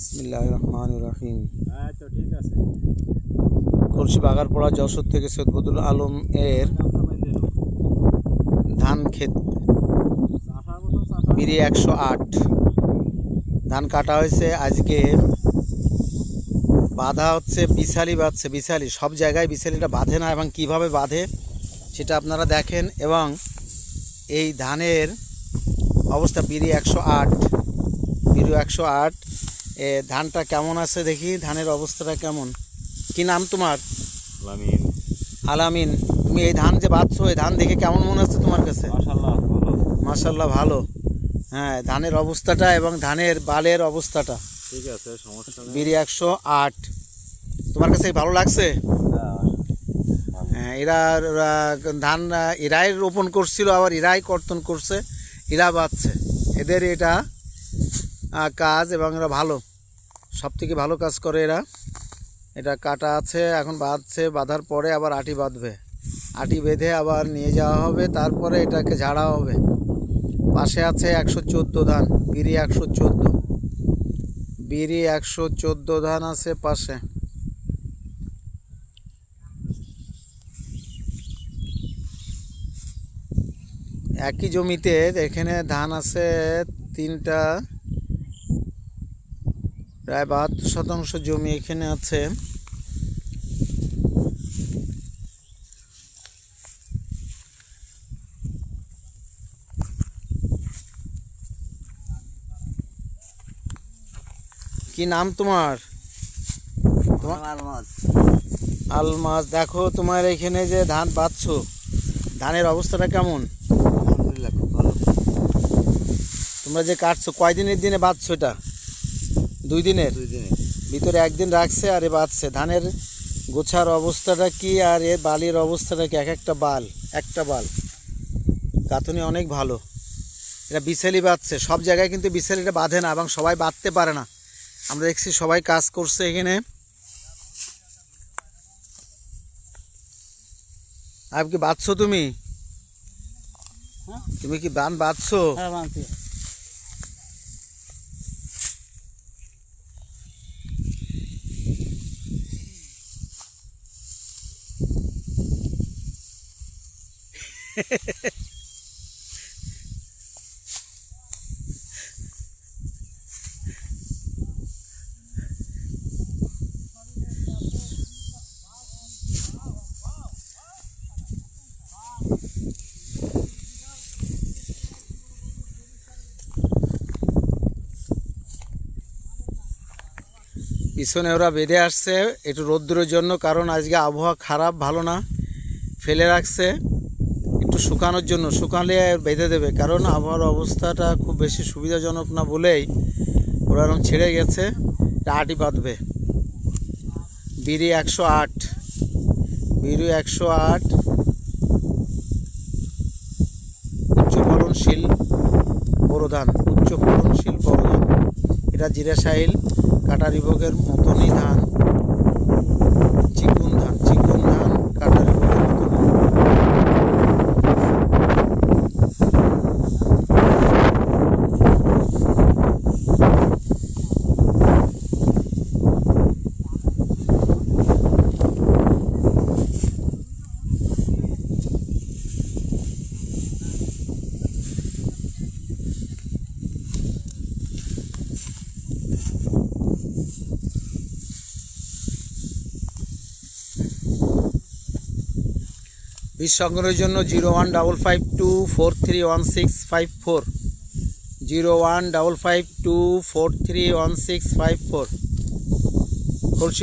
বিসমিল্লাহির রহমানির রহিম। আচ্ছা ঠিক আছে। কলসি বাগারপাড়া যশোর থেকে সৈয়দ বদরুল আলম এর ধান ক্ষেত বিরি 108 ধান কাটা হয়েছে। আজকে বাঁধা হচ্ছে, বিছালি বাঁধছে। বিছালি সব জায়গায় বিছালিটা বাঁধে না, এবং কিভাবে বাঁধে সেটা আপনারা দেখেন। এবং এই ধানের অবস্থা বিরি 108 ধানটা কেমন আছে দেখি, ধানের অবস্থাটা কেমন। কি নাম তোমার? আলামিন। আলামিন, তুমি এই ধান যে বাঁধছো, এই ধান দেখে কেমন মনে হচ্ছে তোমার কাছে? মাশাআল্লাহ ভালো। মাশাআল্লাহ ভালো। হ্যাঁ, ধানের অবস্থাটা এবং ধানের বালের অবস্থাটা ঠিক আছে, সমস্যা নেই। বিরি 108 তোমার কাছে ভালো লাগছে? হ্যাঁ, এরা ধান এরাই রোপণ করছিল, আবার এরাই কর্তন করছে, এরা বাঁধছে। এদের এটা কাজ, এবং এরা ভালো, সব থেকে ভালো কাজ করে এরা। এটা কাটা আছে, এখন বাঁধছে, বাঁধার পরে আবার আটি বাঁধবে, আটি বেঁধে আবার নিয়ে যাওয়া হবে, তারপরে এটাকে ঝাড়া হবে। পাশে আছে 114 ধান, বিরি 114 ধান আছে পাশে। একই জমিতে এখানে ধান আছে তিনটা, প্রায় 72% জমি এখানে আছে। কি নাম তোমার? আলমাজ। দেখো, তোমার এখানে যে ধান বাঁধছো, ধানের অবস্থাটা কেমন? আলহামদুলিল্লাহ খুব ভালো। তোমরা যে কাটছো, কয়দিনের দিনে বাঁধছো এটা? 2 দিনের? 2 দিনে। ভিতরে একদিন রাখছে আর এ বাঁধছে। ধানের গোছার অবস্থাটা কি, আর এর বালির অবস্থাটা কি? একটা বাল গাঁথনি অনেক ভালো। এটা বিছালি বাঁধছে। সব জায়গায় কিন্তু বিছালিটা বাঁধে না, এবং সবাই বাঁধতে পারে না। আমরা দেখছি সবাই কাজ করছে এখানে। আর কি বাঁধছো তুমি? তুমি কি ধান বাঁধছো? হ্যাঁ মানছি। পিছনে ওরা বেঁধে আসছে একটু রোদ্দুরের জন্য, কারণ আজকে আবহাওয়া খারাপ, ভালো না। ফেলে রাখছে একটু শুকানোর জন্য, শুকালে বেঁধে দেবে, কারণ আবহাওয়ার অবস্থাটা খুব বেশি সুবিধাজনক না বলেই ওরা এরকম ছেড়ে গেছে। আটি বাঁধবে। বিরি 108 উচ্চ ফলনশীল বোরো ধান। এটা জিরা সাহিল কাটারি ভোগের মতনই ধান, চিকুন ধান কাটারি ভোগের মতনই। বীজ সংগ্রহের জন্য 01552431654 01552431654। খলসি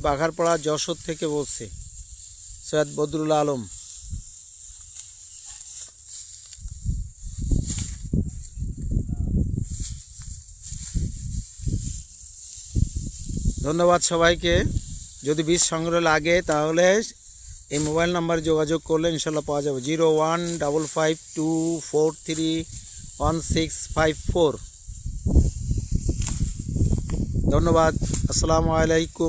বাঘারপাড়া যশোর থেকে বলছি। সৈয়দ বদরুল আলম। ধন্যবাদ সবাইকে। যদি বীজ সংগ্রহ লাগে তাহলে এই মোবাইল নাম্বারে যোগাযোগ করলে ইনশাল্লাহ পাওয়া যাবে। 01552431654। ধন্যবাদ। আসসালামু আলাইকুম।